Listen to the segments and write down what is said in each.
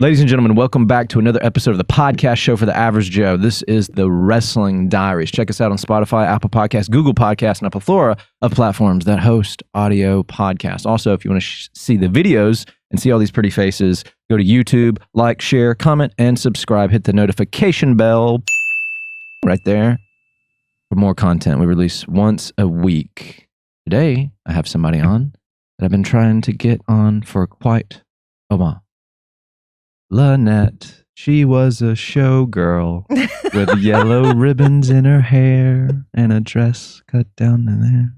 Ladies and gentlemen, welcome back to another episode of the podcast show for the average Joe. This is the Wrestling Diaries. Check us out on Spotify, Apple Podcasts, Google Podcasts, and a plethora of platforms that host audio podcasts. Also, if you want to see the videos and see all these pretty faces, go to YouTube, like, share, comment, and subscribe. Hit the notification bell right there for more content. We release once a week. Today, I have somebody on that I've been trying to get on for quite a while. Lannette. She was a showgirl with yellow ribbons in her hair and a dress cut down to there.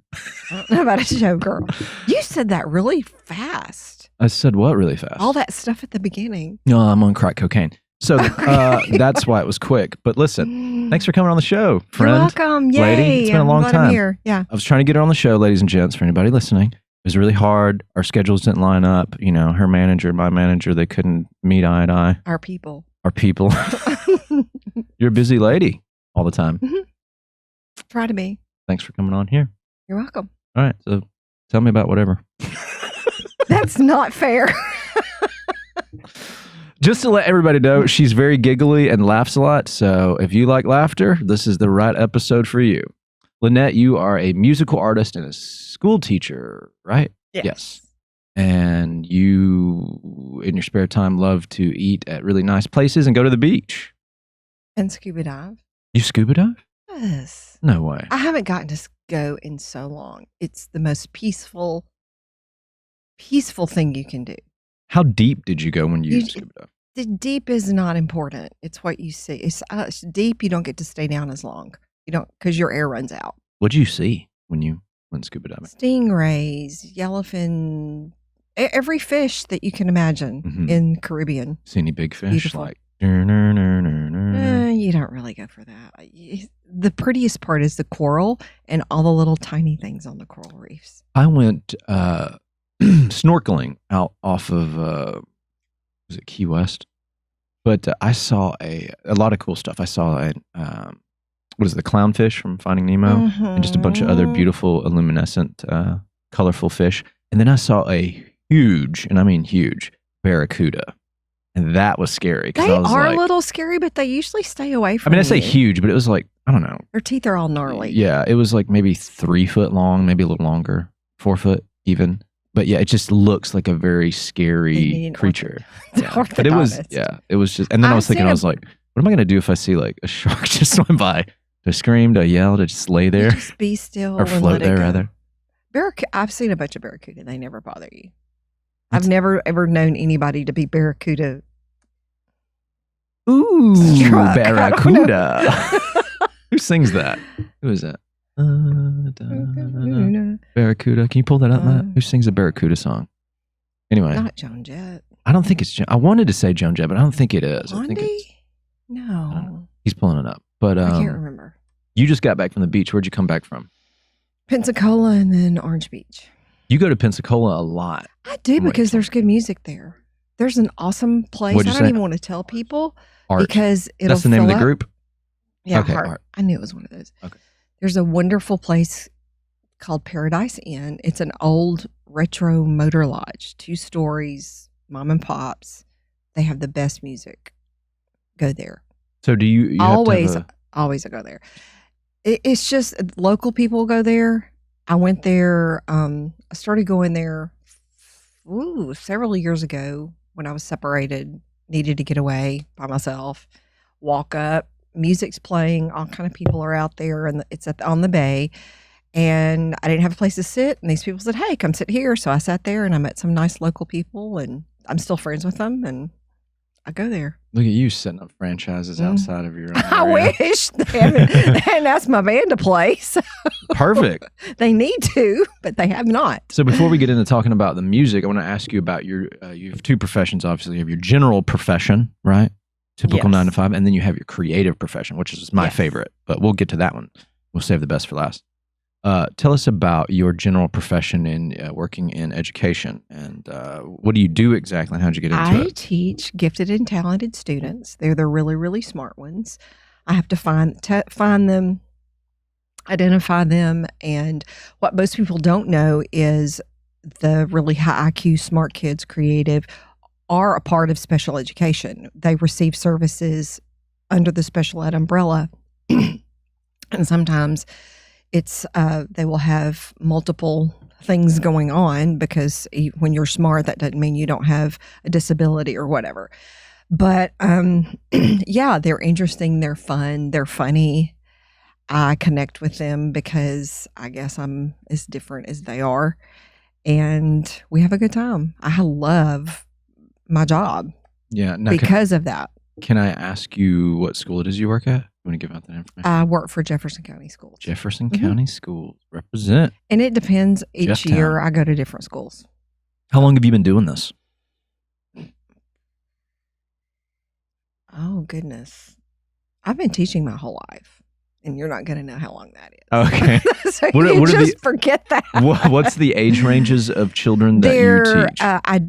I don't know about a showgirl. You said that really fast. I said what really fast? All that stuff at the beginning. No, I'm on crack cocaine. So that's why it was quick. But listen, thanks for coming on the show, friend. You're welcome. Yay. Lady. It's been a long I'm time. here. Yeah. I was trying to get her on the show, ladies and gents, for anybody listening. It was really hard. Our schedules didn't line up. You know, her manager, my manager, they couldn't meet eye to eye. Our people. You're a busy lady all the time. Mm-hmm. Try to be. Thanks for coming on here. You're welcome. All right. So tell me about whatever. That's not fair. Just to let everybody know, she's very giggly and laughs a lot. So if you like laughter, this is the right episode for you. Lannette, you are a musical artist and a school teacher, right? Yes. And you, in your spare time, love to eat at really nice places and go to the beach. And scuba dive. You scuba dive? Yes. No way. I haven't gotten to go in so long. It's the most peaceful thing you can do. How deep did you go when you scuba dive? The deep is not important. It's what you see. It's deep. You don't get to stay down as long. You don't, because your air runs out. What did you see when you went scuba diving? Stingrays, yellowfin, every fish that you can imagine in Caribbean. See any big fish? Beautiful. Like, You don't really go for that. The prettiest part is the coral and all the little tiny things on the coral reefs. I went snorkeling out off of, was it Key West? But I saw a lot of cool stuff. I saw what is it, the clownfish from Finding Nemo, and just a bunch of other beautiful, luminescent, colorful fish. And then I saw a huge, and I mean huge, barracuda. And that was scary. They are a little scary, but they usually stay away from I say huge, but it was like, I don't know. Their teeth are all gnarly. Yeah, it was like maybe 3 foot long, maybe a little longer, 4 foot even. But yeah, it just looks like a very scary creature. Yeah. But it was just, and then I was thinking, I was like, what am I going to do if I see like a shark just swim by? Do I scream? Do I yell? Do I just lay there? Just be still. Or float there, rather. I've seen a bunch of barracuda. They never bother you. I've never ever known anybody to be barracuda. Ooh, barracuda. Who sings that? Who is that? Barracuda. Can you pull that up, Matt? Who sings a barracuda song? Anyway. Not Joan Jett. I don't think it's I wanted to say Joan Jett, but I don't think it is. I think it's, no. He's pulling it up. But I can't remember. You just got back from the beach. Where'd you come back from? Pensacola and then Orange Beach. You go to Pensacola a lot. I do because there's good music there. There's an awesome place. I don't even want to tell people because it'll That's the name of the group? Yeah, okay, Art. I knew it was one of those. Okay. There's a wonderful place called Paradise Inn. It's an old retro motor lodge, 2 stories, mom and pops. They have the best music. Go there. So do you always I go there. It's just local people go there. I went there. I started going there several years ago when I was separated, needed to get away by myself, walk up, music's playing, all kind of people are out there, and it's on the bay. And I didn't have a place to sit, and these people said, hey, come sit here. So I sat there, and I met some nice local people, and I'm still friends with them, and I go there. Look at you setting up franchises outside of your own area. I wish they hadn't asked my band to play. So Perfect. They need to, but they have not. So before we get into talking about the music, I want to ask you about you have 2 professions, obviously. You have your general profession, right? Typical 9 to 5. And then you have your creative profession, which is my favorite. But we'll get to that one. We'll save the best for last. Tell us about your general profession in working in education, and what do you do exactly, and how'd you get into it? I teach gifted and talented students. They're the really, really smart ones. I have to find them, identify them, and what most people don't know is the really high IQ, smart kids, creative, are a part of special education. They receive services under the special ed umbrella. And sometimes it's they will have multiple things going on because when you're smart, that doesn't mean you don't have a disability or whatever. But yeah, they're interesting. They're fun. They're funny. I connect with them because I guess I'm as different as they are. And we have a good time. I love my job because of that. Can I ask you what school it is you work at? You want to give out that information? I work for Jefferson County Schools. Jefferson County Schools. Represent. And it depends. Each year I go to different schools. How long have you been doing this? Oh, goodness. I've been teaching my whole life. And you're not going to know how long that is. Okay. So forget that. What's the age ranges of children that you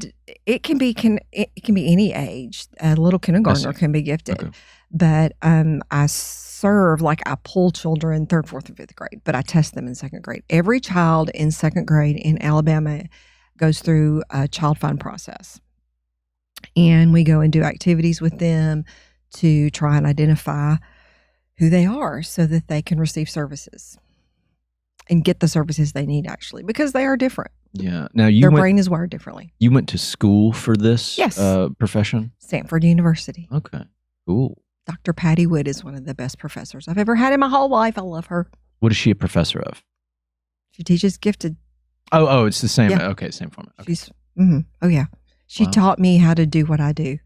teach? It can be any age. A little kindergartner can be gifted. Okay. But I serve, like I pull children 3rd, 4th, and 5th grade, but I test them in 2nd grade. Every child in 2nd grade in Alabama goes through a child find process. And we go and do activities with them to try and identify who they are so that they can receive services and get the services they need, actually, because they are different. Yeah. Now their brain is wired differently. You went to school for this profession? Stanford University. Okay. Cool. Dr. Patty Wood is one of the best professors I've ever had in my whole life. I love her. What is she a professor of? She teaches gifted. Oh, it's the same. Yeah. Okay, same format. Okay. Oh, yeah. She taught me how to do what I do.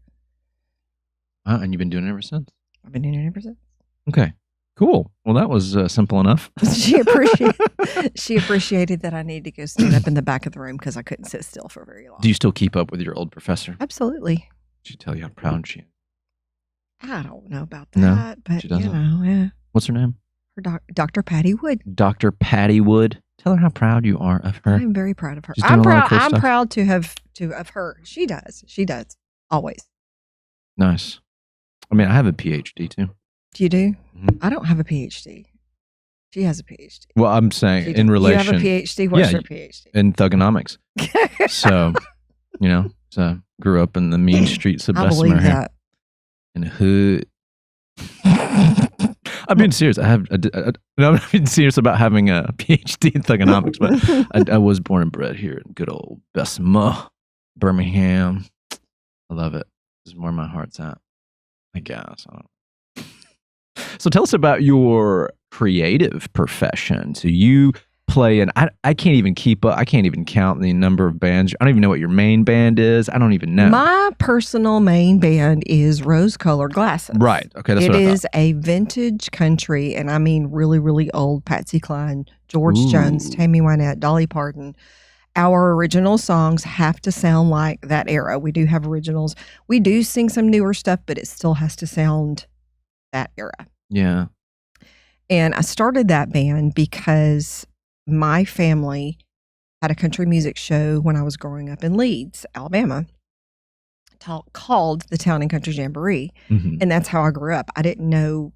And you've been doing it ever since? I've been doing it ever since. Okay, cool. Well, that was simple enough. She appreciated that I needed to go stand up in the back of the room because I couldn't sit still for very long. Do you still keep up with your old professor? Absolutely. Did she tell you how proud she is? I don't know about that, but she doesn't. Yeah. What's her name? Her Dr. Patty Wood. Dr. Patty Wood. Tell her how proud you are of her. I'm very proud of her. She's doing a lot of cool stuff. I'm proud to have of her. She does. Always. Nice. I mean, I have a PhD too. You do? Mm-hmm. I don't have a PhD. She has a PhD. Well, I'm saying in relation. You have a PhD? What's your PhD? In thugonomics. So, grew up in the mean streets of Bessemer. I believe that. In the hood. I'm being serious. I'm being serious about having a PhD in thugonomics, but I was born and bred here in good old Bessemer, Birmingham. I love it. This is where my heart's at, I guess. I don't know. So tell us about your creative profession. So you play, and I can't even keep up. I can't even count the number of bands. I don't even know what your main band is. I don't even know. My personal main band is Rose Colored Glasses. Right. Okay. That's what I thought. It is a vintage country, and I mean really, really old. Patsy Cline, George Jones, Tammy Wynette, Dolly Parton. Our original songs have to sound like that era. We do have originals. We do sing some newer stuff, but it still has to sound that era. Yeah. And I started that band because my family had a country music show when I was growing up in Leeds, Alabama, called the Town and Country Jamboree. Mm-hmm. And that's how I grew up. I didn't know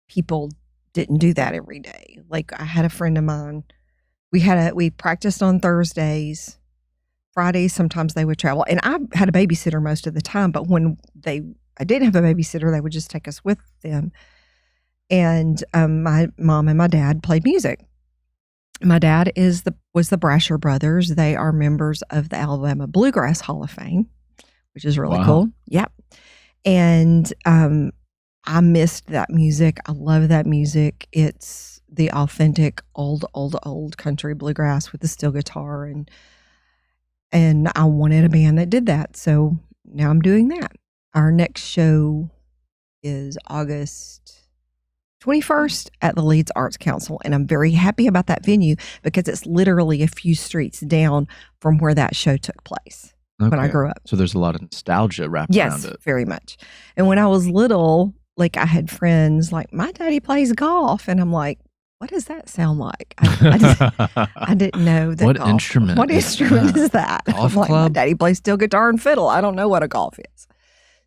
people didn't do that every day. Like I had a friend of mine. We practiced on Thursdays. Fridays, sometimes they would travel. And I had a babysitter most of the time, but when I didn't have a babysitter, they would just take us with them. And my mom and my dad played music. My dad was the Brasher brothers. They are members of the Alabama Bluegrass Hall of Fame, which is really cool. Yep. And I missed that music. I love that music. It's the authentic old country bluegrass with the steel guitar, and I wanted a band that did that. So now I'm doing that. Our next show is August 21st at the Leeds Arts Council, and I'm very happy about that venue because it's literally a few streets down from where that show took place when I grew up. So there's a lot of nostalgia wrapped around it. Yes, very much. And when I was little, like I had friends like, my daddy plays golf, and I'm like, what does that sound like? I didn't know that. What instrument? What instrument is that? Golf club? My daddy plays steel guitar and fiddle. I don't know what a golf is.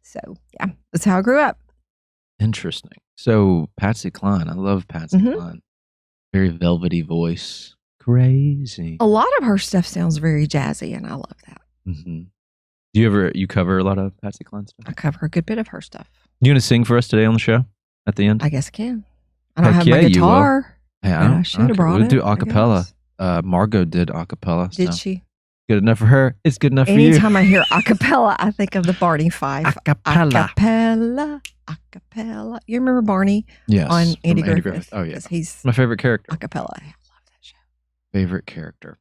So yeah, that's how I grew up. Interesting. So Patsy Cline, I love Patsy Cline. Very velvety voice. Crazy. A lot of her stuff sounds very jazzy, and I love that. Mm-hmm. Do you cover a lot of Patsy Cline stuff? I cover a good bit of her stuff. You gonna sing for us today on the show at the end? I guess I can. I don't Heck have my yeah, you will. guitar. Hey, I should have brought we'll it. do I acapella. guess. Margot did acapella. Did so. she? Good enough for her. It's good enough for you. Anytime I hear acapella, I think of the Barney Five. Acapella. Acapella. You remember Barney? Yes. On Andy from Griffith. Oh, yeah. He's My favorite character. acapella. I love that show. Favorite character.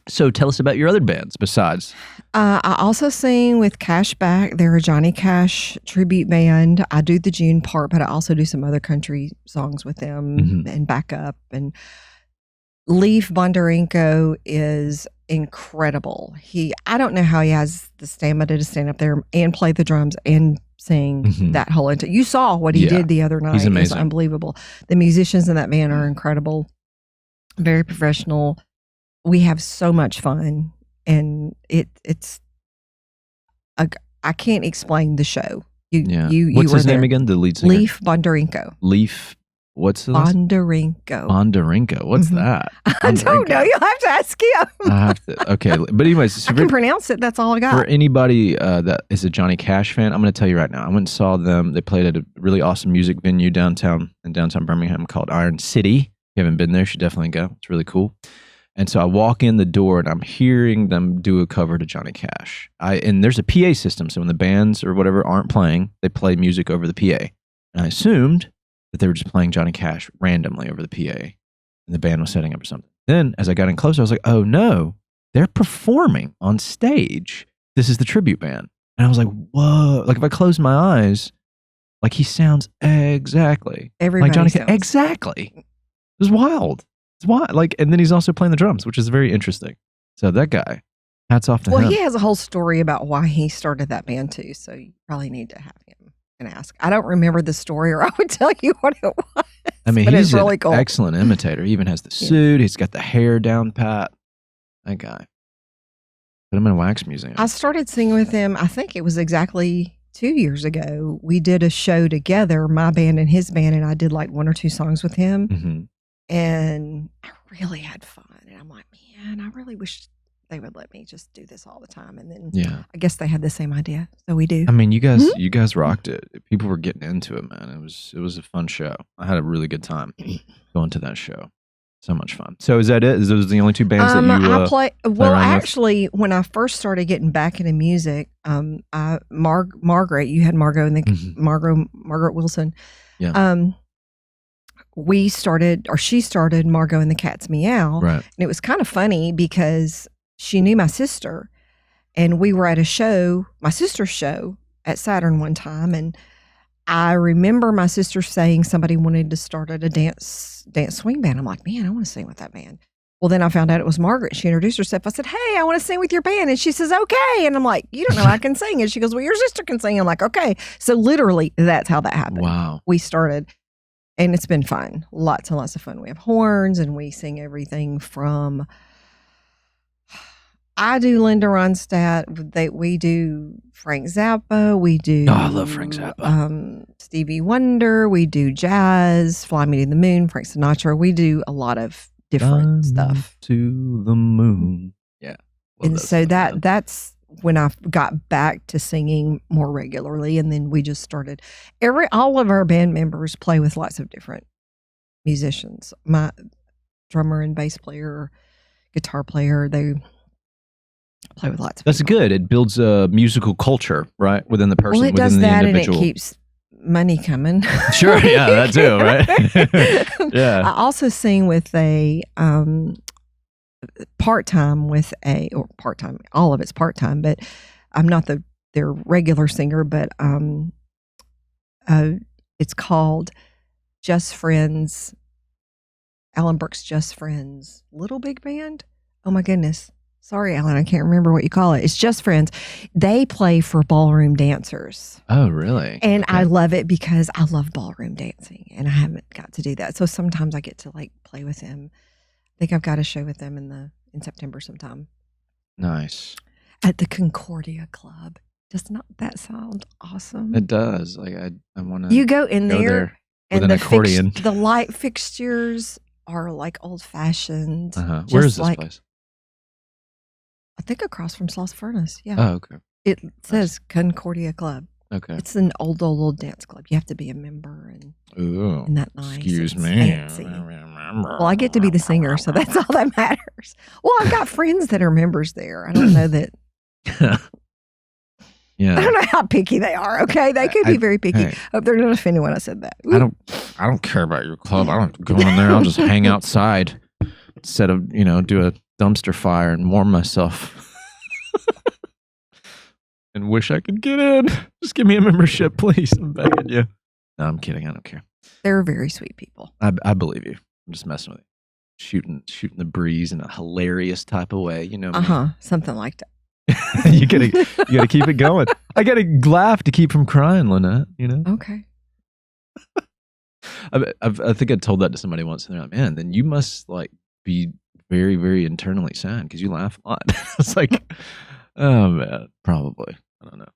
So tell us about your other bands besides. I also sing with Cashback. They're a Johnny Cash tribute band. I do the June part, but I also do some other country songs with them and backup. And Leif Bondarenko is incredible. I don't know how he has the stamina to stand up there and play the drums and sing that whole entire. You saw what he did the other night. He's amazing. It was unbelievable. The musicians in that band are incredible, very professional. We have so much fun, and it's. I can't explain the show. What's his name again? The lead singer. Leif Bondarenko. Leif. What's the Bondarenko? Bondarenko. What's that? I don't know. You'll have to ask him. I have to. Okay, but anyways, I can pronounce it. That's all I got. For anybody that is a Johnny Cash fan, I'm going to tell you right now. I went and saw them. They played at a really awesome music venue in downtown Birmingham called Iron City. If you haven't been there, you should definitely go. It's really cool. And so I walk in the door and I'm hearing them do a cover to Johnny Cash. And there's a PA system. So when the bands or whatever aren't playing, they play music over the PA. And I assumed that they were just playing Johnny Cash randomly over the PA. And the band was setting up or something. Then as I got in closer, I was like, oh no, they're performing on stage. This is the tribute band. And I was like, whoa. Like if I close my eyes, like he sounds exactly Everybody like Johnny sounds. Cash. Exactly. It was wild. It's wild. Like, and then he's also playing the drums, which is very interesting. So that guy, hats off to him. Well, he has a whole story about why he started that band too. So you probably need to have him and ask. I don't remember the story, or I would tell you what it was. I mean, but he's it's really an cool. excellent imitator. He even has the suit. He's got the hair down pat. That guy. Put him in a wax museum. I started singing with him, I think it was exactly 2 years ago. We did a show together, my band and his band, and I did like 1 or 2 songs with him. And I really had fun. And I'm like, man, I really wish they would let me just do this all the time. And then I guess they had the same idea. So we do. I mean, you guys rocked it. People were getting into it, man. It was a fun show. I had a really good time going to that show. So much fun. So is that it? Is those the only 2 bands that you I play? Well, actually, when I first started getting back into music, Margaret, you had Margot and the Margaret Wilson. Yeah. She started Margot and the Cat's Meow. Right. And it was kind of funny because she knew my sister, and we were at a show, my sister's show at Saturn one time. And I remember my sister saying somebody wanted to start at a dance swing band. I'm like, man, I want to sing with that band. Well, then I found out it was Margaret. She introduced herself. I said, hey, I want to sing with your band. And she says, okay. And I'm like, you don't know I can sing. And she goes, well, your sister can sing. I'm like, okay. So literally that's how that happened. Wow. We started. And it's been fun. Lots and lots of fun. We have horns and we sing everything from, I do Linda Ronstadt. We do Frank Zappa. We do. Oh, I love Frank Zappa. Stevie Wonder. We do jazz, Fly Me to the Moon, Frank Sinatra. We do a lot of different stuff. To the moon. Yeah. And so that's when I got back to singing more regularly, and then we just started. All of our band members play with lots of different musicians. My drummer and bass player, guitar player, they play with lots of That's people. good. It builds a musical culture, right, within the person, Well, it within does the that, individual. and it keeps money coming. Sure, yeah, that too, right? Yeah. I also sing with a part-time, all of it's part-time, but I'm not their regular singer, but it's called Just Friends, Alan Burke's Just Friends Little Big Band. Oh my goodness. Sorry, Alan, I can't remember what you call it. It's Just Friends. They play for ballroom dancers. Oh, really? And Okay. I love it because I love ballroom dancing, and I haven't got to do that. So sometimes I get to like play with them. I think I've got a show with them in September sometime. Nice. At the Concordia Club. Does not that sound awesome? It does. Like I want to. You go in go there with and an accordion. the light fixtures are like old fashioned. Where is this place? I think across from Sloss Furnace. Yeah. Oh, okay. It says Concordia Club. Okay. It's an old dance club. You have to be a member, and Ooh, isn't that nice? excuse It's me. fancy. Well, I get to be the singer, so that's all that matters. Well, I've got friends that are members there. I don't know that. Yeah. I don't know how picky they are. Okay, they could be very picky. Hey. Hope they're not offended when I said that. I don't care about your club. I don't go in there. I'll just hang outside instead of, do a dumpster fire and warm myself. And wish I could get in. Just give me a membership, please. I'm begging you. No, I'm kidding. I don't care. They're very sweet people. I believe you. I'm just messing with you. Shooting the breeze in a hilarious type of way. Something like that. you gotta keep it going. I gotta laugh to keep from crying, Lannette. Okay. I think I told that to somebody once, and they're like, "Man, then you must be very, very internally sad because you laugh a lot." It's like, oh man, probably. I don't know.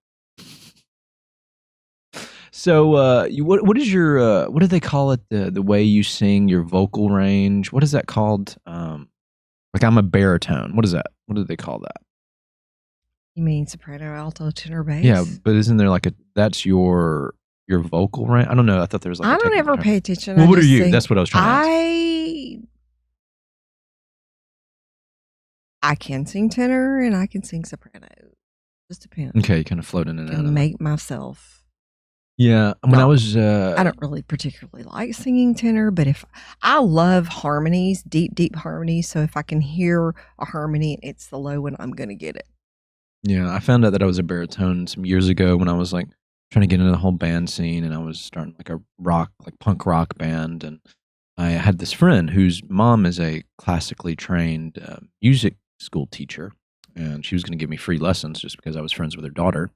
So, what is your what do they call it? The way you sing, your vocal range. What is that called? I'm a baritone. What is that? What do they call that? You mean soprano, alto, tenor, bass? Yeah, but isn't there that's your vocal range? I don't know. I thought there was I don't ever pay attention. Well, what are you? That's what I was trying to ask. I can sing tenor and I can sing soprano. Just depends. Okay, you kind of float in and out. I can make myself. Yeah, when I was, I don't really particularly like singing tenor, but if I love harmonies, deep harmonies. So if I can hear a harmony and it's the low one, I'm gonna get it. Yeah, I found out that I was a baritone some years ago when I was trying to get into the whole band scene, and I was starting a punk rock band, and I had this friend whose mom is a classically trained music school teacher, and she was going to give me free lessons just because I was friends with her daughter.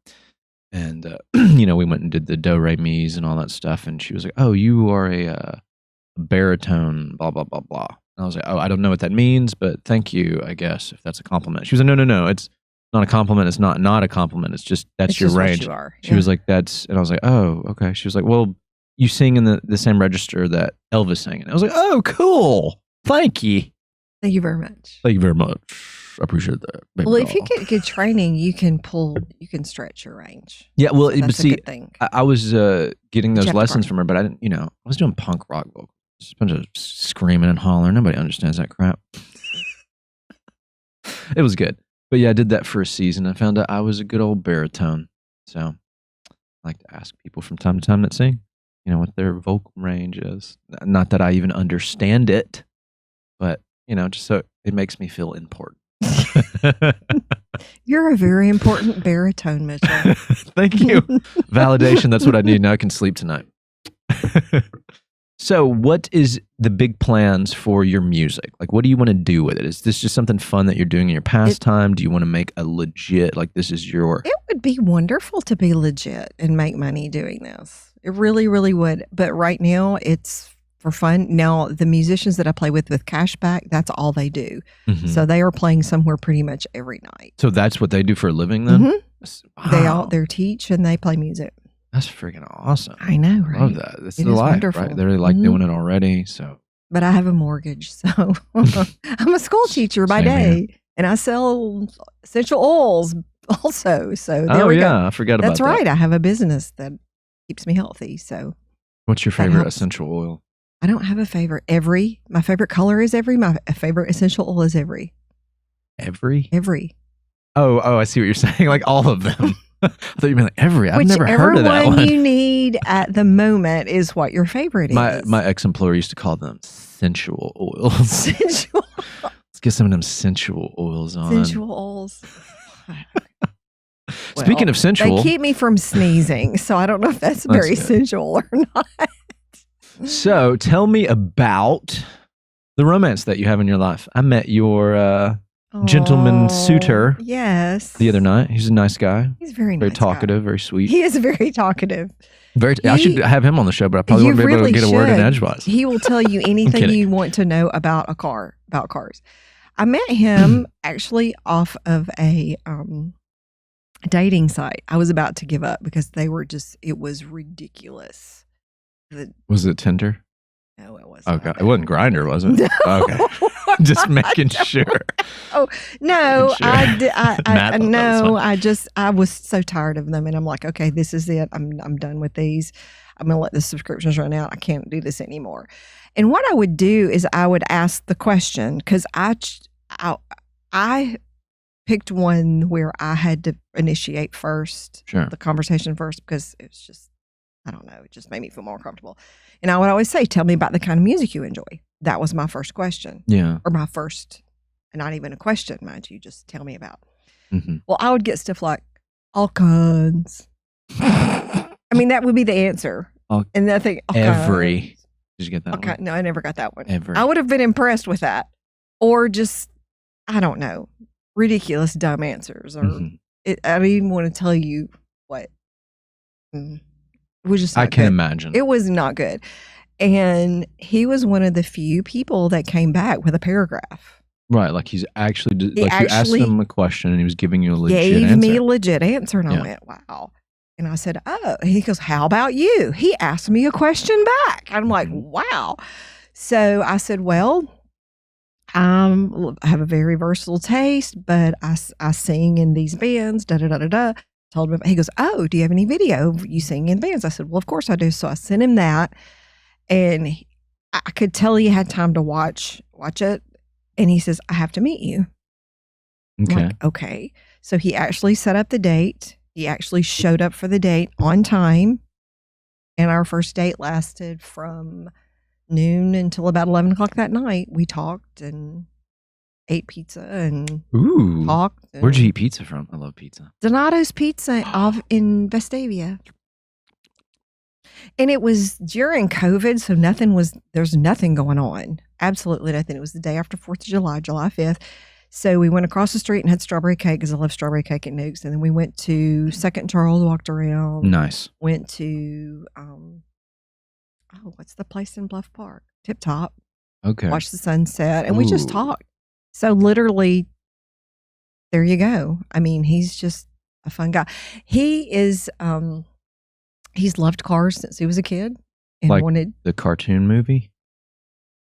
And we went and did the do re mi's and all that stuff, and she was like, "Oh, you are a baritone, blah blah blah blah." And I was like, "Oh, I don't know what that means, but thank you, I guess, if that's a compliment." She was like, "No, it's not a compliment. It's not a compliment. It's just that's your range." What you are. She was like, "That's," and I was like, "Oh, okay." She was like, "Well, you sing in the same register that Elvis sang." And I was like, "Oh, cool. Thank you. Thank you very much. Thank you very much. I appreciate that." Well, if you get good training, you can stretch your range. Yeah, well, so that's a good thing. I was getting those lessons from her, but I didn't. I was doing punk rock vocals, just a bunch of screaming and hollering. Nobody understands that crap. It was good. But yeah, I did that for a season. I found out I was a good old baritone. So I like to ask people from time to time that sing, what their vocal range is. Not that I even understand it, but, just so it makes me feel important. You're a very important baritone, Mitchell. Thank you. Validation. That's what I need. Now I can sleep tonight. So what is the big plans for your music? What do you want to do with it? Is this just something fun that you're doing in your pastime? Do you want to make a legit, this is your... It would be wonderful to be legit and make money doing this. It really, really would. But right now, it's for fun. Now, the musicians that I play with Cashback, that's all they do. Mm-hmm. So they are playing somewhere pretty much every night. So that's what they do for a living then? Mm-hmm. Wow. They teach and they play music. That's freaking awesome. I know, right? Love that. This is a life, wonderful. Right? They really doing it already. So, but I have a mortgage, so I'm a school teacher by day, and I sell essential oils also. So there we go. I forgot about that. That's right. I have a business that keeps me healthy. So, what's your favorite essential oil? I don't have a favorite. My favorite color is every. My favorite essential oil is every. Every. Oh, I see what you're saying. All of them. I thought you meant every. I've never heard of that one. Whichever one you need at the moment is what your favorite is. My ex-employer used to call them sensual oils. Sensual. Let's get some of them sensual oils on. Sensual oils. Speaking of sensual, they keep me from sneezing, so I don't know if that's very sensual or not. So tell me about the romance that you have in your life. I met your gentleman suitor. Yes. The other night. He's a nice guy. He's very talkative, guy. Very sweet. He is very talkative. I should have him on the show, but I probably wouldn't be able to get a word in edgewise. He will tell you anything you want to know about about cars. I met him actually off of a dating site. I was about to give up because it was ridiculous. Was it Tinder? No, it wasn't. Okay. It wasn't Grinder, was it? No. Okay. Just making sure. Oh no, Making sure. I did. Matt thought that was I was so tired of them, and I'm like, okay, this is it. I'm done with these. I'm gonna let the subscriptions run out. I can't do this anymore. And what I would do is I would ask the question, because I picked one where I had to initiate first, Sure. the conversation first, because it's just, I don't know, it just made me feel more comfortable. And I would always say, tell me about the kind of music you enjoy. That was my first question. Yeah. Or my first, not even a question, mind you, just tell me about. Mm-hmm. Well, I would get stuff like all kinds. I mean, that would be the answer. And nothing. Every. Did you get that one? No, I never got that one. Every. I would have been impressed with that. Or just, I don't know, ridiculous, dumb answers. Or I don't even want to tell you what. It was just not I can good. imagine. It was not good. And he was one of the few people that came back with a paragraph. Right, like he's actually, you asked him a question and he was giving you a legit answer. Gave me a legit answer, and I went, wow. And I said, oh. And he goes, how about you? He asked me a question back. I'm like, wow. So I said, well, I have a very versatile taste, but I sing in these bands, da-da-da-da-da. Told him, he goes, oh, do you have any video of you singing in bands? I said, well, of course I do. So I sent him that, and I could tell he had time to watch it. And he says, I have to meet you. Okay. I'm like, okay. So he actually set up the date. He actually showed up for the date on time. And our first date lasted from noon until about 11 o'clock that night. We talked and ate pizza and talked. And Where'd you eat pizza from? I love pizza. Donato's Pizza off in Vestavia. And it was during COVID, so there's nothing going on. Absolutely nothing. It was the day after 4th of July, July 5th. So we went across the street and had strawberry cake, because I love strawberry cake at Nukes. And then we went to 2nd Charles, walked around. Nice. Went to, what's the place in Bluff Park? Tip Top. Okay. Watched the sunset, and we just talked. So literally, there you go. I mean, he's just a fun guy. He is, he's loved cars since he was a kid. And like wanted the cartoon movie?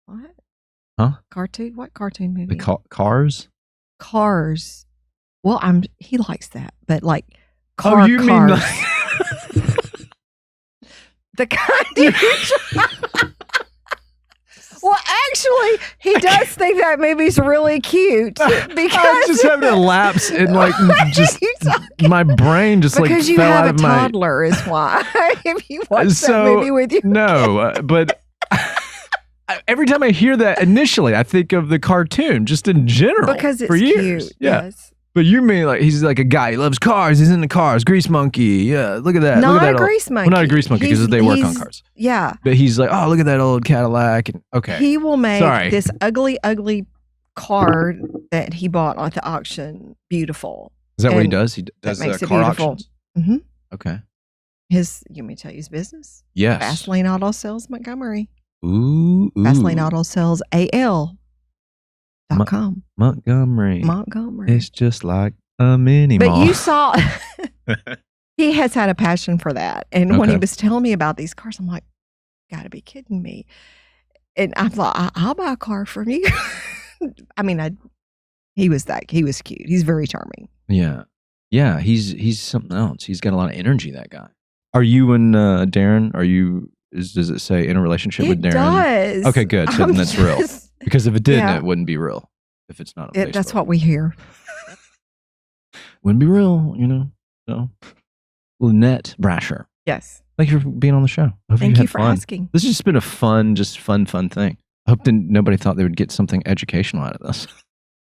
What? Huh? Cartoon? What cartoon movie? The Cars? Cars. Well, he likes that, but like cars. mean like the kind Well, actually, he does think that movie's really cute, because I just having a lapse in just my brain just because you fell have out a of my toddler is why. If you watch that movie with you, no, but every time I hear that, initially I think of the cartoon, just in general, because it's for years. Cute. Yeah. Yes. But you mean like he's like a guy, he loves cars, he's into cars, grease monkey. Yeah, look at that. Not look at a that grease monkey. Well, not a grease monkey because they work on cars. Yeah. But he's like, oh, look at that old Cadillac. And, okay. He will make this ugly, ugly car that he bought at the auction beautiful. Is that what he does? He does car auctions? Mm-hmm. Okay. You want me to tell you his business? Yes. Fastlane Auto Sales Montgomery. Ooh. Fastlane Auto Sales AL.com. Montgomery. It's just like a mini mall. But you saw, he has had a passion for that. And when he was telling me about these cars, I'm like, gotta be kidding me. And I thought, I'll buy a car from you. I mean, he was cute. He's very charming. Yeah. Yeah. He's something else. He's got a lot of energy, that guy. Are you and Darren, does it say in a relationship with Darren? It does. Okay, good. So then that's real. Because if it didn't, it wouldn't be real. If it's not on Facebook. That's what we hear. Wouldn't be real, So, Lannette Brasher. Yes. Thank you for being on the show. Thank you for asking. This has just been a fun thing. I hope nobody thought they would get something educational out of this.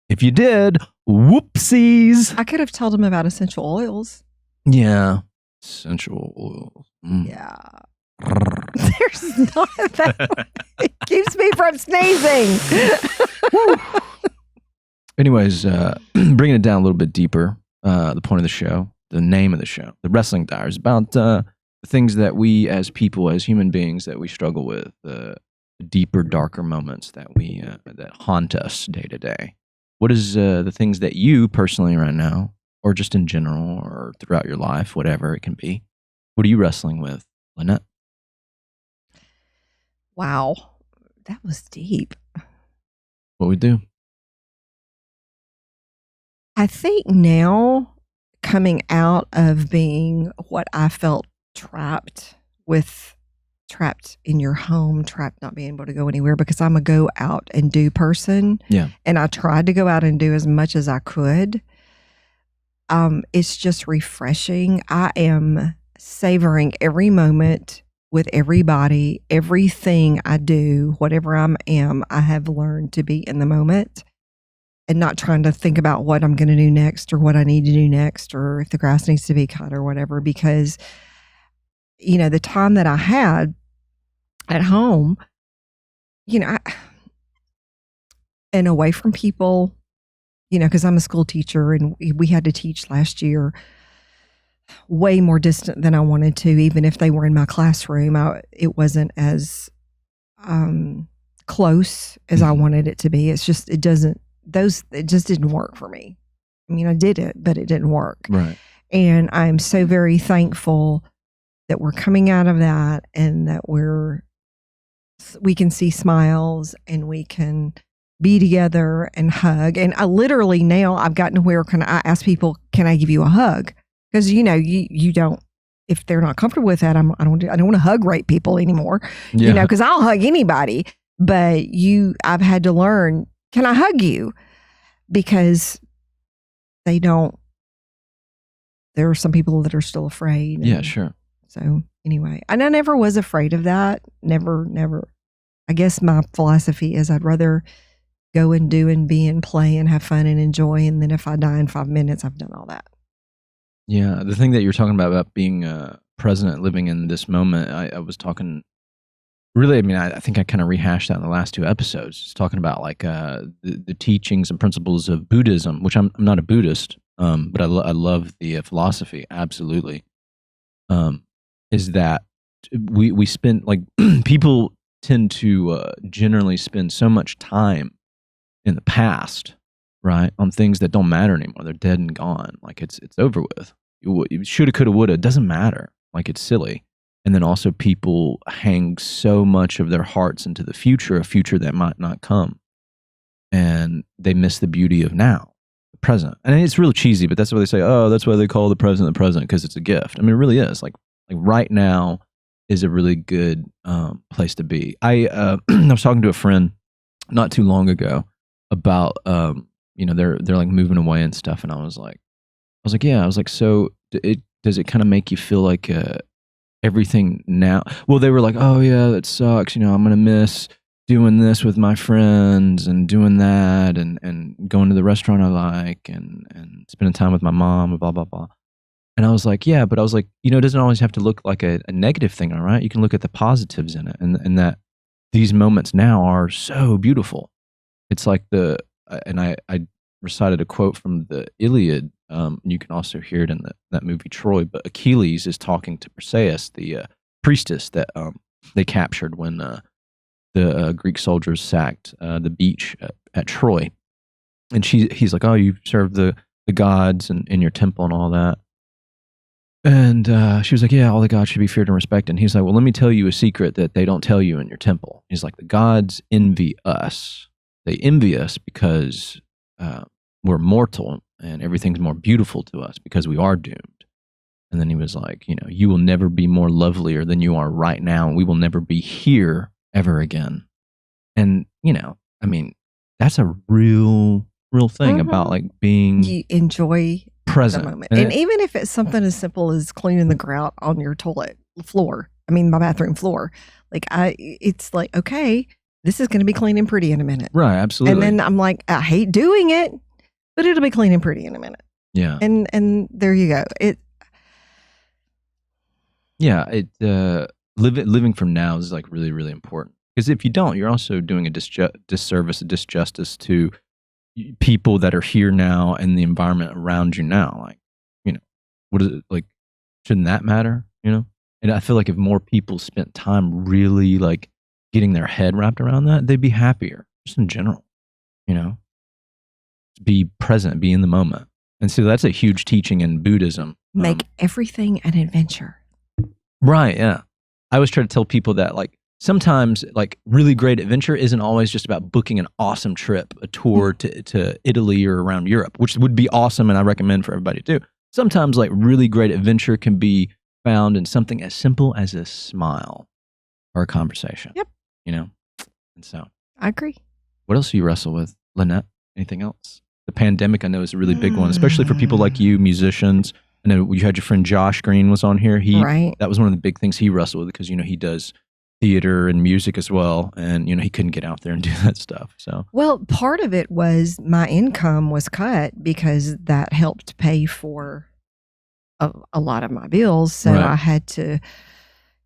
If you did, whoopsies. I could have told him about essential oils. Yeah. Essential oils. Yeah. There's not that. It keeps me from sneezing. Anyways, bringing it down a little bit deeper, the point of the show, the name of the show, the Wrestling Diaries, about the things that we as people, as human beings, that we struggle with, the deeper, darker moments that that haunt us day to day. What is the things that you personally right now, or just in general, or throughout your life, whatever it can be, what are you wrestling with, Lannette? Wow. That was deep. What we do? I think now, coming out of being what I felt trapped in your home, trapped not being able to go anywhere, because I'm a go out and do person. Yeah. And I tried to go out and do as much as I could. It's just refreshing. I am savoring every moment with everybody, everything I do, whatever I am, I have learned to be in the moment and not trying to think about what I'm going to do next or what I need to do next or if the grass needs to be cut or whatever, because, you know, the time that I had at home, you know, and away from people, you know, because I'm a school teacher and we had to teach last year way more distant than I wanted to. Even if they were in my classroom, it wasn't as close as I wanted it to be. It's just, it just didn't work for me. I mean, I did it, but it didn't work. Right. And I'm so very thankful that we're coming out of that and that we can see smiles and we can be together and hug. And I literally now I've gotten to where I ask people, can I give you a hug? Because, you know, you don't, if they're not comfortable with that, I don't want to hug rape people anymore, you know, because I'll hug anybody. But I've had to learn, can I hug you? Because there are some people that are still afraid. Yeah, sure. So anyway, and I never was afraid of that. Never. I guess my philosophy is I'd rather go and do and be and play and have fun and enjoy. And then if I die in 5 minutes, I've done all that. Yeah, the thing that you're talking about being present, living in this moment, I was talking, really, I mean, I think I kind of rehashed that in the last 2 episodes, just talking about like the teachings and principles of Buddhism, which I'm not a Buddhist, but I love the philosophy, absolutely, is that we spend, like, people tend to generally spend so much time in the past, right, on things that don't matter anymore. They're dead and gone. Like it's over with. You shoulda, coulda, woulda. It doesn't matter. Like it's silly. And then also people hang so much of their hearts into the future, a future that might not come, and they miss the beauty of now, the present. And it's really cheesy, but that's why they say, oh, that's why they call the present because it's a gift. I mean, it really is. Like right now is a really good place to be. I was talking to a friend not too long ago about you know, they're like moving away and stuff, and I was like, yeah. I was like, so does it kind of make you feel like everything now? Well, they were like, oh yeah, that sucks. You know, I'm gonna miss doing this with my friends and doing that and going to the restaurant I like and spending time with my mom and blah blah blah. And I was like, yeah, but I was like, you know, it doesn't always have to look like a negative thing, all right? You can look at the positives in it, and that these moments now are so beautiful. It's like and I recited a quote from the Iliad. You can also hear it in that movie Troy. But Achilles is talking to Perseus, the priestess that they captured when the Greek soldiers sacked the beach at Troy. And he's like, oh, you serve the gods in your temple and all that. And she was like, yeah, all the gods should be feared and respected. And he's like, well, let me tell you a secret that they don't tell you in your temple. He's like, the gods envy us. They envy us because we're mortal and everything's more beautiful to us because we are doomed. And then he was like, you know, you will never be more lovelier than you are right now. And we will never be here ever again. And, you know, I mean, that's a real thing about like being... You enjoy present. the moment. And even if it's something as simple as cleaning the grout on your toilet floor, my bathroom floor, like it's like, okay, this is going to be clean and pretty in a minute. Right, absolutely. And then I'm like, I hate doing it, but it'll be clean and pretty in a minute. Yeah. And there you go. Living from now is like really, really important. Because if you don't, you're also doing a disservice, a disjustice to people that are here now and the environment around you now. Like, you know, what is it like? Shouldn't that matter? You know? And I feel like if more people spent time really like getting their head wrapped around that, they'd be happier, just in general. You know, be present, be in the moment. And so that's a huge teaching in Buddhism. Make everything an adventure. Right. Yeah. I always try to tell people that, like, sometimes like really great adventure isn't always just about booking an awesome trip, a tour to Italy or around Europe, which would be awesome and I recommend for everybody to do. Sometimes like really great adventure can be found in something as simple as a smile or a conversation. Yep. You know? And so I agree. what else do you wrestle with, Lannette? Anything else? The pandemic, I know, is a really big one, especially for people like you, musicians. I know you had your friend Josh Green was on here. That was one of the big things he wrestled with because, you know, he does theater and music as well. And, you know, he couldn't get out there and do that stuff. So, well, part of it was my income was cut because that helped pay for a lot of my bills. So Right. I had to,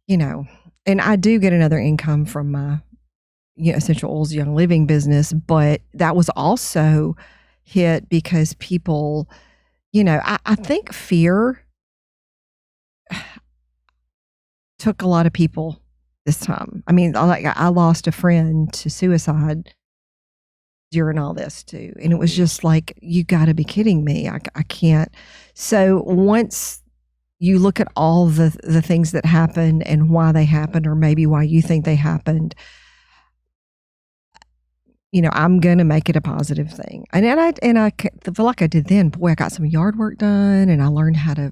you know, and I do get another income from my, you know, Essential Oils Young Living business, but that was also hit because people, you know, I think fear took a lot of people this time. I mean, I lost a friend to suicide during all this too. And it was just like, you got to be kidding me. I can't. So once you look at all the things that happened and why they happened, or maybe why you think they happened, you know, I'm going to make it a positive thing. And I feel like I did then. Boy, I got some yard work done and I learned how to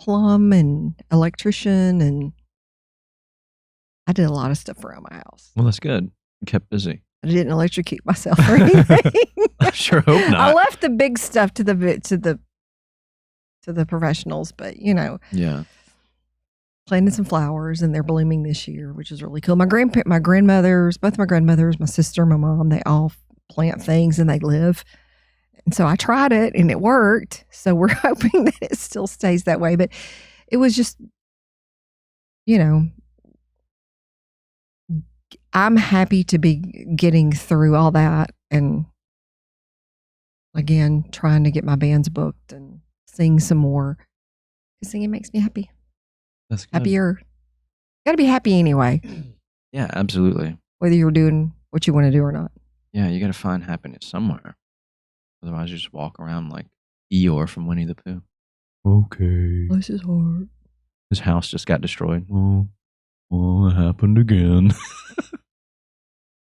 plumb and electrician, and I did a lot of stuff around my house. Well, that's good. You kept busy. I didn't electrocute myself or anything. I sure hope not. I left the big stuff to the professionals, but you know, yeah, planted some flowers and they're blooming this year, which is really cool. My grandmothers, both my grandmothers, my sister, my mom, they all plant things and they live. And so I tried it and it worked. So we're hoping that it still stays that way. But it was just, you know, I'm happy to be getting through all that and again, trying to get my bands booked and sing some more. Because singing makes me happy. that's good. Happier. Got to be happy anyway, Yeah, absolutely. whether you're doing what you want to do or not. Yeah, you got to find happiness somewhere. Otherwise, you just walk around like Eeyore from Winnie the Pooh. Okay. This is hard. His house just got destroyed. Oh, it happened again.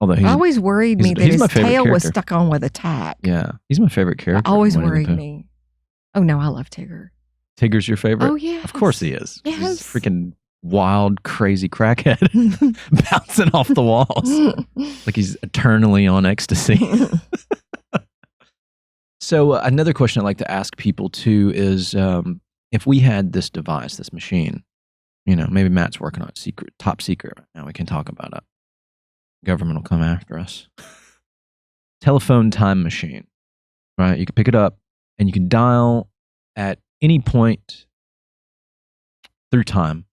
Although It always worried me that he's his my favorite tail was character. stuck on with a tack. Yeah, he's my favorite character. It always from Winnie the worried Pooh. me. Oh no, I love Tigger. Tigger's your favorite? Oh yeah. Of course he is. He's Yes. a freaking wild, crazy crackhead bouncing off the walls like he's eternally on ecstasy. So another question I like to ask people too is if we had this device, this machine, you know, maybe Matt's working on it, top secret right now, we can talk about it. Government will come after us. Telephone time machine, right? You can pick it up and you can dial at any point through time.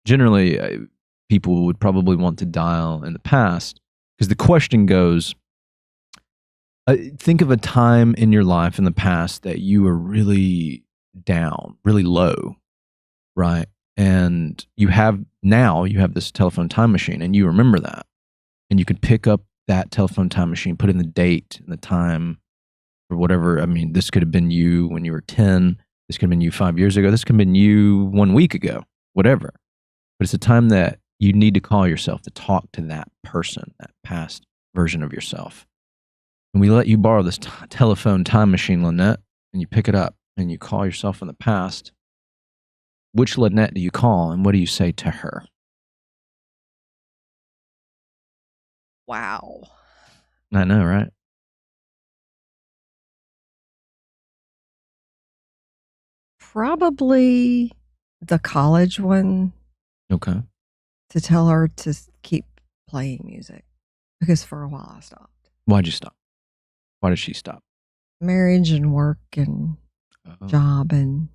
Generally, people would probably want to dial in the past because the question goes, think of a time in your life in the past that you were really down, really low, right? And you have this telephone time machine and you remember that. And you could pick up that telephone time machine, put in the date and the time or whatever. I mean, this could have been you when you were 10. This could have been you 5 years ago. This could have been you 1 week ago, whatever. But it's a time that you need to call yourself to talk to that person, that past version of yourself. And we let you borrow this telephone time machine, Lannette, and you pick it up and you call yourself in the past. Which Lannette do you call and what do you say to her? Wow. I know, right? Probably the college one, Okay. to tell her to keep playing music because for a while I stopped. Why'd you stop? Why did she stop? Marriage and work and Oh. job and,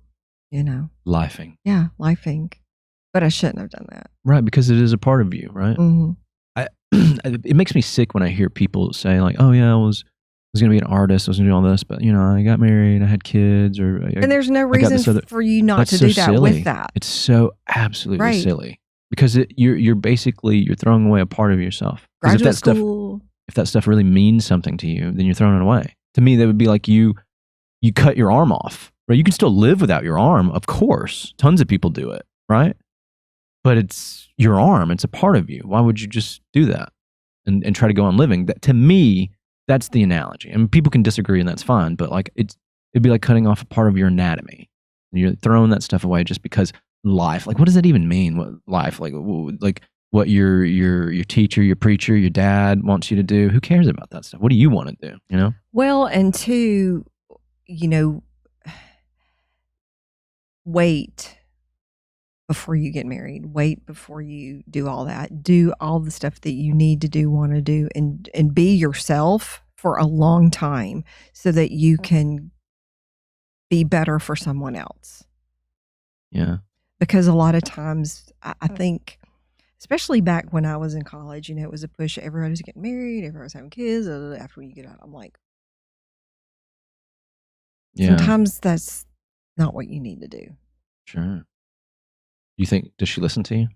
you know, Lifing. yeah, lifing. But I shouldn't have done that. Right, because it is a part of you, right? Mhm. It makes me sick when I hear people say like, "Oh yeah, I was going to be an artist. I was going to do all this, but you know, I got married, I had kids, or And there's no got this reason other-" for you not That's to so do that silly. with that. It's so absolutely Right. silly because you're basically you're throwing away a part of yourself. 'Cause Graduate if school. that stuff really means something to you, then you're throwing it away. To me, that would be like you cut your arm off, right? You can still live without your arm, of course. Tons of people do it, right? but it's your arm. It's a part of you. Why would you just do that and try to go on living? That, to me, that's the analogy. And people can disagree, and that's fine. But like it'd be like cutting off a part of your anatomy. And you're throwing that stuff away just because life. Like, what does that even mean? What life? Like what your teacher, your preacher, your dad wants you to do? Who cares about that stuff? What do you want to do? You know? Well, and two, you know, wait before you get married. Wait before you do all that. Do all the stuff that you need to do, want to do, and be yourself for a long time so that you can be better for someone else. Yeah. Because a lot of times, I think, especially back when I was in college, you know, it was a push. Everybody was getting married. Everybody was having kids. After you get out, I'm like, sometimes that's not what you need to do. Sure. You think, does she listen to you?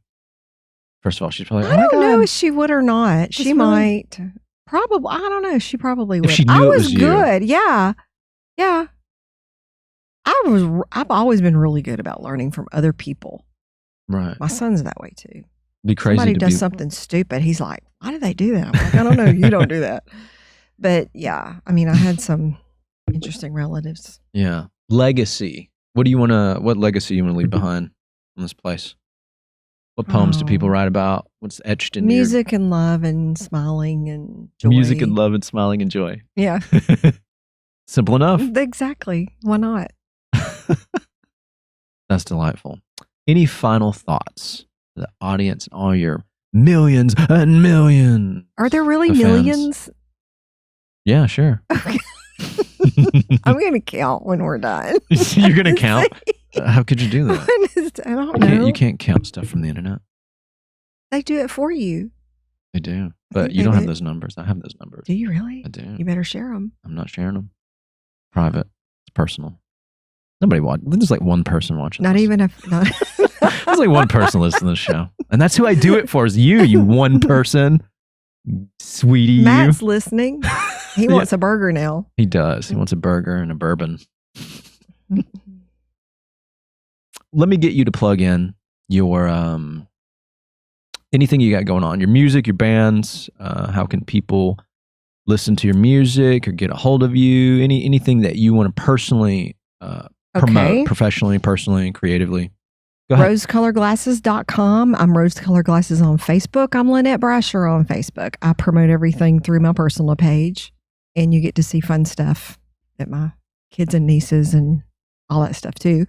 First of all, she's probably, I don't know if she would or not. She might. Probably. I don't know. She probably would. If she knew I was it was good. You. Yeah. I've always been really good about learning from other people. Right. My son's that way too. It'd be crazy. Somebody does something stupid. He's like, why do they do that? I'm like, I don't know. You don't do that. But yeah, I mean, I had some interesting relatives. Yeah. Legacy. What legacy you want to leave behind in this place? What poems do people write about? What's etched in music and love and smiling and joy. Music and love and smiling and joy. Yeah. Simple enough. Exactly. Why not? That's delightful. Any final thoughts for the audience, all your millions and millions? Are there really of millions? Fans? Yeah, sure. Okay. I'm going to count when we're done. You're going to count? How could you do that? I don't know. You can't count stuff from the internet. They do it for you. They do. But you don't have those numbers. I have those numbers. Do you really? I do. You better share them. I'm not sharing them. Private. It's personal. Nobody watches. There's like one person watching Not this. even if... There's like one person listening to the show. And that's who I do it for, is you one person. Sweetie. Matt's listening. He wants a burger now. He does. He wants a burger and a bourbon. Let me get you to plug in your anything you got going on, your music, your bands. How can people listen to your music or get a hold of you? Anything that you want to personally promote, professionally, personally, and creatively. Go ahead. RoseColorGlasses.com. I'm Rose Color Glasses on Facebook. I'm Lannette Brasher on Facebook. I promote everything through my personal page, and you get to see fun stuff that my kids and nieces and all that stuff too.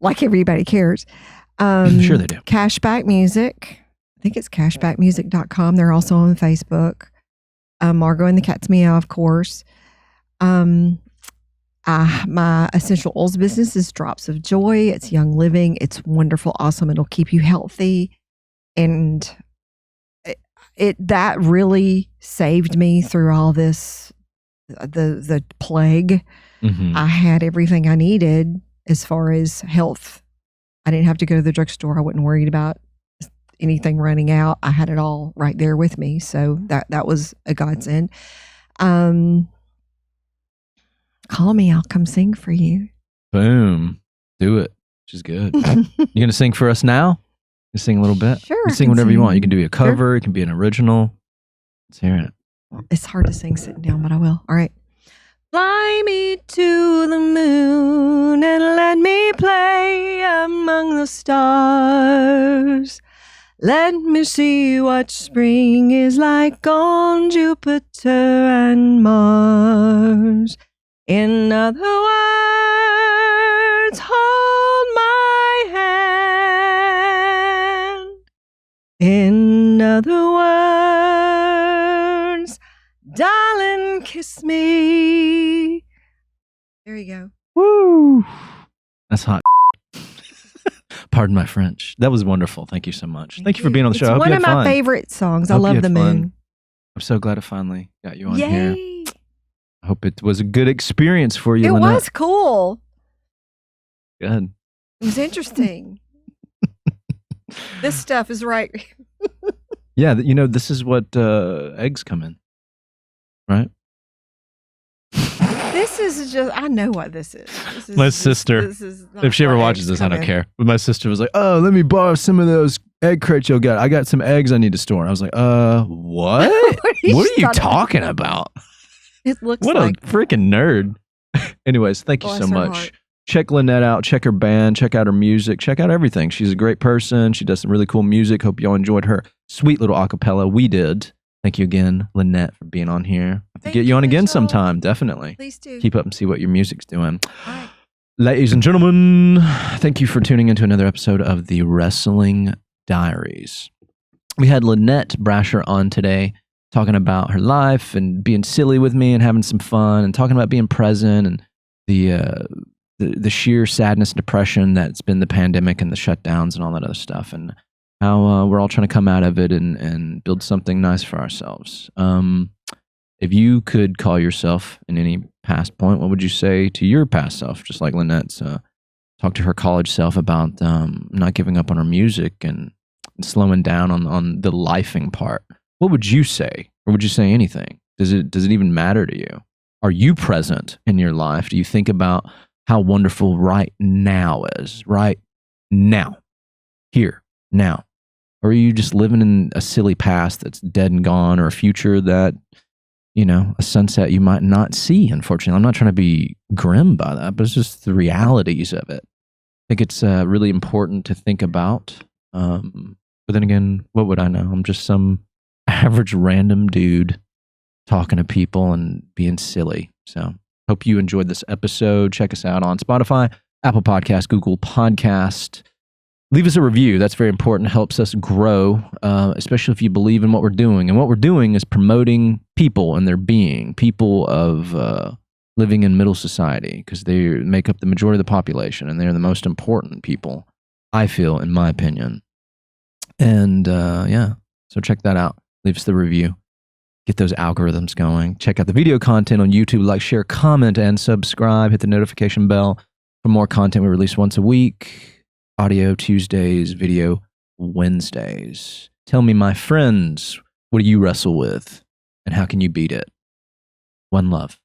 Like everybody cares. Sure they do. Cashback Music. I think it's cashbackmusic.com. They're also on Facebook. Margot and the Cat's Meow, of course. My essential oils business is Drops of Joy. It's Young Living. It's wonderful, awesome. It'll keep you healthy. And that really saved me through all this, the plague. Mm-hmm. I had everything I needed as far as health. I didn't have to go to the drugstore. I wasn't worried about anything running out. I had it all right there with me. So that was a godsend. Call me. I'll come sing for you. Boom. Do it. Which is good. You going to sing for us now? You sing a little bit? Sure. You sing whatever you want. You can do a cover. It can be an original. Let's hear it. It's hard to sing sitting down, but I will. All right. Fly me to the moon and let me play among the stars. Let me see what spring is like on Jupiter and Mars. In other words, hold my hand. In other words, darling, kiss me. There you go. Woo! That's hot. Pardon my French. That was wonderful. Thank you so much. Thank you for being on the show. It's one of my favorite songs. I love The Moon. I'm so glad I finally got you on Yay. here. I hope it was a good experience for you, It Lannette. was cool. Good. It was interesting. This stuff is right. Yeah, this is what eggs come in, right? This is just, I know what this is. My sister, this is if she ever watches this, I don't care. But my sister was like, "Oh, let me borrow some of those egg crates you'll get. I got some eggs I need to store." I was like, what? What are you talking about? It looks what like a freaking nerd. Anyways, thank you so much. Check Lannette out. Check her band. Check out her music. Check out everything. She's a great person. She does some really cool music. Hope y'all enjoyed her sweet little acapella. We did. Thank you again, Lannette, for being on here. I have to get you on again sometime. Definitely. Please do. Keep up and see what your music's doing. All right. Ladies and gentlemen, thank you for tuning into another episode of the Wrestling Diaries. We had Lannette Brasher on today talking about her life and being silly with me and having some fun and talking about being present and the sheer sadness and depression that's been the pandemic and the shutdowns and all that other stuff, and how we're all trying to come out of it and build something nice for ourselves. If you could call yourself in any past point, what would you say to your past self? Just like Lannette's talked to her college self about not giving up on her music and slowing down on the lifing part. What would you say? Or would you say anything? Does it even matter to you? Are you present in your life? Do you think about how wonderful right now is? Right now. Here. Now. Or are you just living in a silly past that's dead and gone, or a future that, a sunset you might not see, unfortunately? I'm not trying to be grim by that, but it's just the realities of it. I think it's really important to think about. But then again, what would I know? I'm just some average random dude talking to people and being silly. So hope you enjoyed this episode. Check us out on Spotify, Apple Podcast, Google Podcast. Leave us a review. That's very important. It helps us grow, especially if you believe in what we're doing. And what we're doing is promoting people and their being, people of living in middle society, because they make up the majority of the population, and they're the most important people, I feel, in my opinion. And so check that out. Leave us the review. Get those algorithms going. Check out the video content on YouTube. Like, share, comment, and subscribe. Hit the notification bell for more content we release once a week. Audio Tuesdays, video Wednesdays. Tell me, my friends, what do you wrestle with? And how can you beat it? One love.